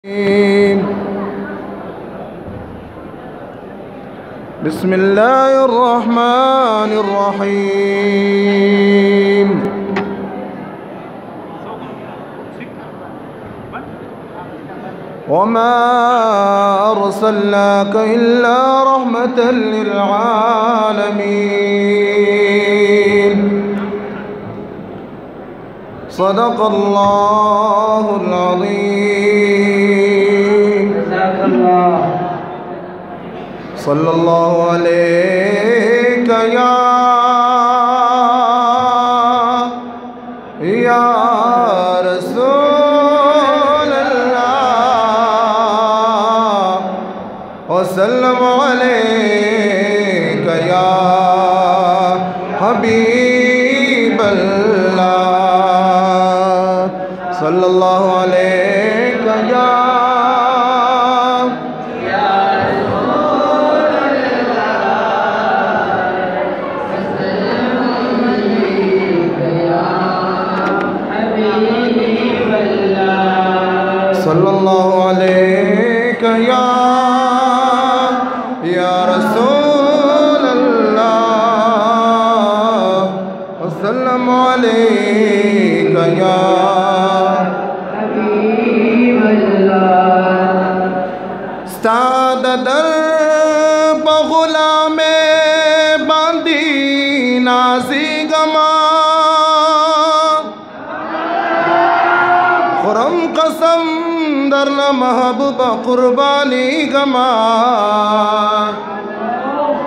बिस्मिल्लाहिर्रहमानिर्रहीम। वमा अर्सलनाका इल्ला रहमतल लिल आलमीन। सदक़ल्लाहुल अज़ीम। सल्लल्लाहु अलैका या रसूल अल्लाह व सल्लम अलैका या हबीब अल्लाह। सल्लल्लाहु अलैका या सल्लल्लाहु अलैका या रसूल अल्लाह व सल्लम अलैका या हबीब अल्लाह। उस्ताद दर बगुलामे बांदी नाज़ी गमा खुरम कसम दर महबूबा कुर्बानी गमा।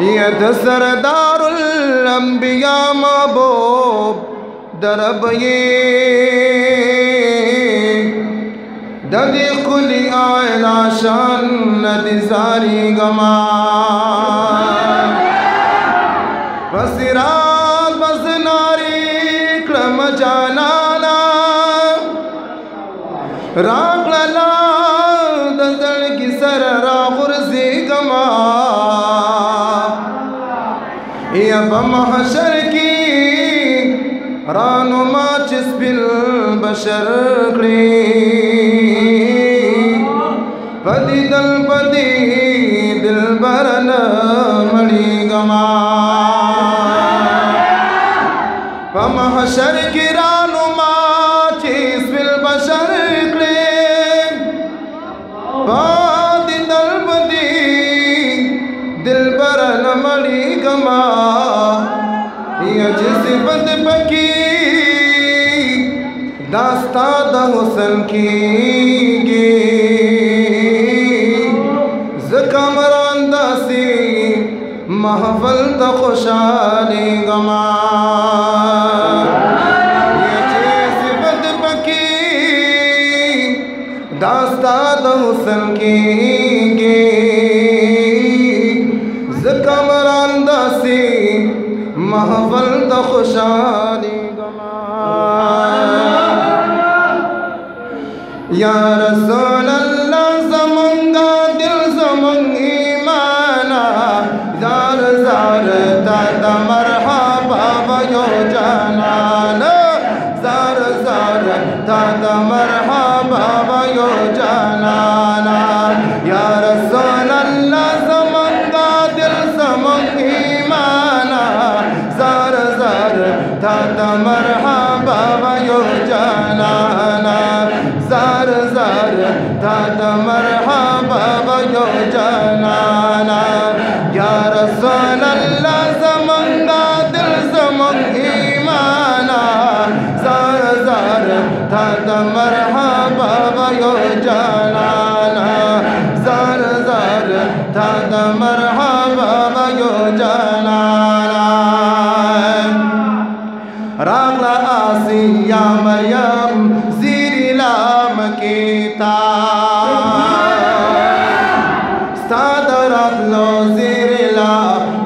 यद सरदारुल अंबिया महबूब दरब ये ददी खुली आयला शान नदिजारी गमा। बसिरात बसनारी क्रम जानाना रागला दजल की सर रागुरजी गमा। यब महशर की रानुमा चिस्बिल बशर पदी दिल बरन मणि गमा। महशर की रानुमा चिस्बिल बशर दिल बरन मणि गमा। सिफत पकी दास्ताद हुसन की ज़कमरान दासी महफल त खुशाली गमा। सिफत पकी दास्ताद हुसन की ज़कमरान दासी महफल त खुशाली गमा। या रसूल अल्लाह ज़मंगा दिल ज़मंग ईमाना ज़ार ज़ार दादा मरहबा वयो जानाना ज़ार ज़ार दादा मरहबा वयो जानाना। या रसूल अल्लाह ज़मंगा दिल ज़मंग ईमाना ज़ार ज़ार दादा मरहबा वयो जानाना ज़ार ज़ार दादा मरहबा वयो जानाना। या रसूल अल्लाह ज़मंगा दिल ज़मंग ईमाना ज़ार ज़ार दादा मरहबा वयो जानाना ज़ार ज़ार दादा मरहबा वयो जानाना। रागला आसिया मरियम ज़ीरिलाम कीता सादरत लो ज़ीरिला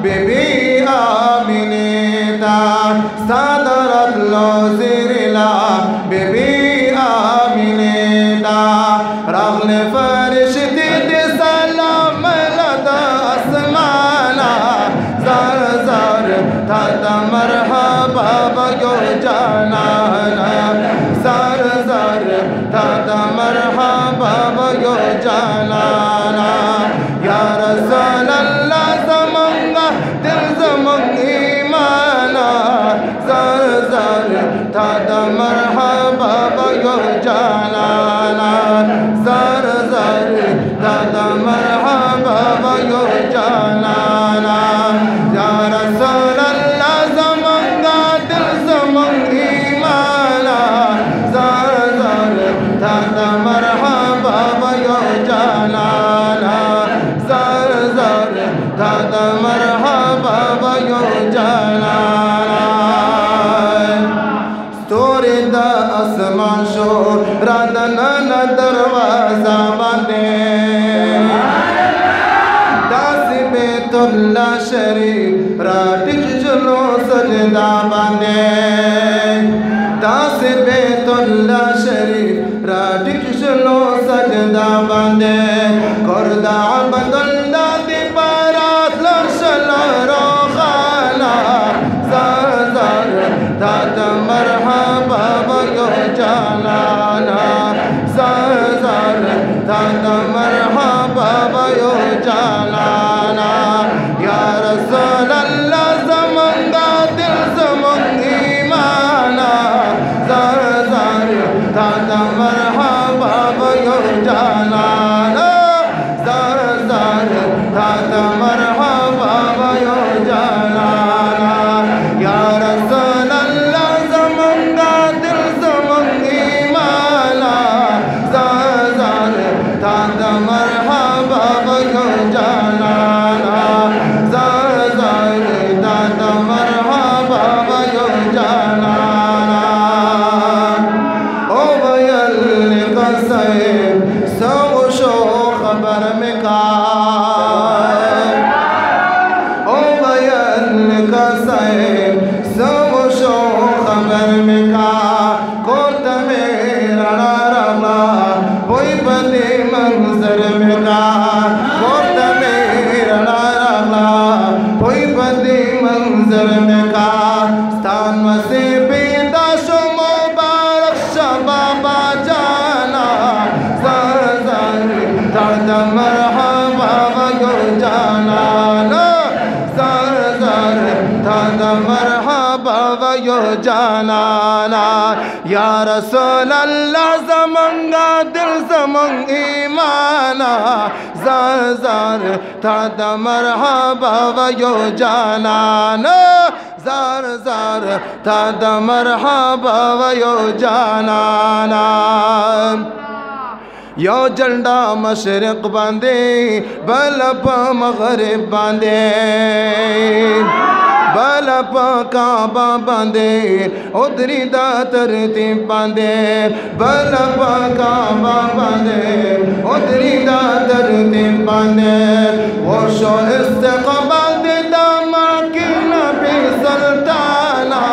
बेबी आमिनेता सादरत लो ज़ीरिला बेबी आमिनेता। रागले फरिश्ते दे सलाम लदा आसमाना ज़ार ज़ार दादा मरहबा वयो जानाना ज़ार ज़ार दादा मरहबा yo janana ya Rasulallah zamanga dil zamang imana zar zar tada marhaba yo janana zar zar tada marhaba yo janana ya Rasulallah zamanga dil zamang imana zar zar tada marhaba yo janana zar zar tada marhaba yo janana story da asman sho radana na darwaza bande dasi betullah sharif ratik julo sajda bande dasi betullah sharif ratik julo sajda bande korda abdullah di barat lashla rokhana zar zar tada marhaba yo janana zar zar tada marhaba yo janana ya Rasulallah zamanga dil zamang imana zar zar tada marhaba yo janana zar zar tada marhaba yo janana ya Rasulallah zamanga dil zamang imana zar zar tada marhaba yo janana zar zar tada marhaba yo janana o bayal kasay sab sho khabar mein ka o bayal kasay sab sho khabar mein ka kota mera rama koi bade manzar mein ka kota mera rama koi bade manzar mein ka stan se bedash mubarak shababa jana zar zar tada marhaba yo janana zar zar tada marhaba yo janana ya Rasulallah zamanga dil zamang imana zar zar tada marhaba yo janana zar zar tada marhaba yo janana यो झंडा मशरक बांधे bulb मगरिब बांधे bulb काबा बांधे उधरी दा तरतीब बांधे bulb काबा बांधे उधरी दा तरतीब बांधे वो शो इस्तक़बाल दे दामा की नबी सुल्ताना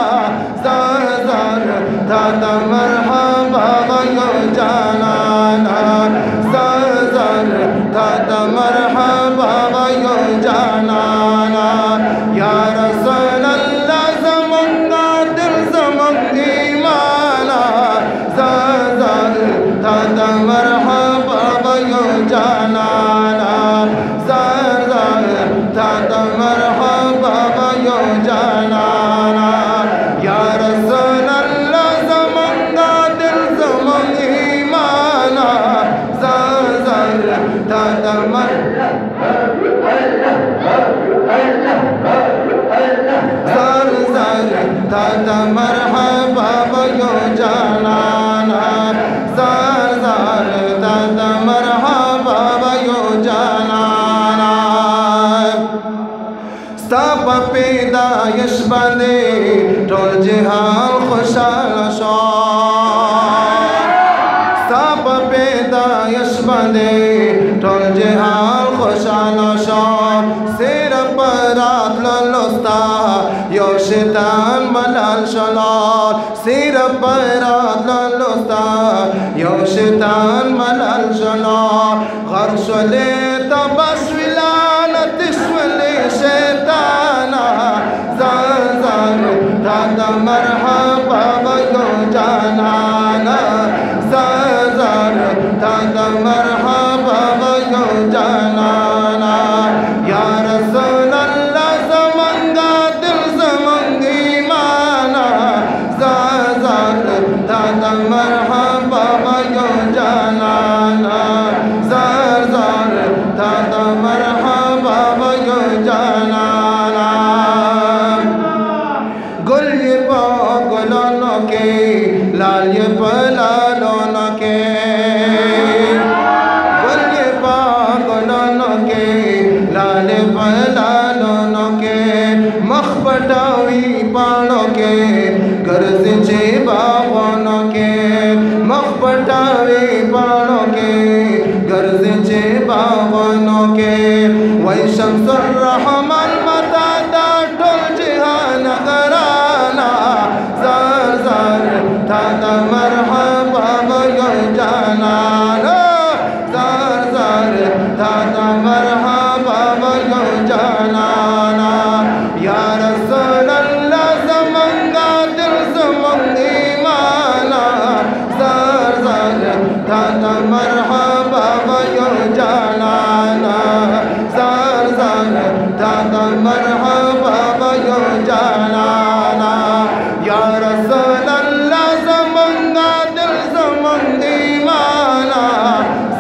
ज़र ज़र tada marhaba yo janana zar zar tada marhaba yo janana ya Rasulallah zamanga dil zamang imana zar zar tada marhaba yo janana zar zar tada marhaba yo janana ya Rasulallah zamanga dil zamang imana zar zar tada zar zar tada marhaba yo janana zar zar tada marhaba yo janana sab pedaish bande tol jihan khushal shad sab pedaish bande tol jihan khushal shad sir parat lalosta yo shaitan malal shalal sir parat lalosta yo shaitan malal shalal gharshale tabaswilana tiswale shaitana zar zar tada marhaba yo janana zar zar tada marhaba गर्ज चे बागनों के वही शम्सुर रहमान मता दा toll जिहान गराना ज़र ज़र था दा मरहबा यो जाना ज़र ज़र था दा मरहबा यो जाना या रसूल अल्लाह ज़मंगा दिल ज़मंग ईमाना ज़र ज़र था दा मरहबा यो जाना ज़र ज़र था दा मरहबा यो जाना या रसूल अल्लाह ज़मंगा दिल ज़मंग ईमाना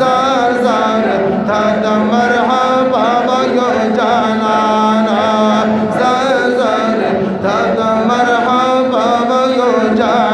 ज़र ज़र था दा मरहबा यो जाना ज़र ज़र था दा मरहबा यो जाना।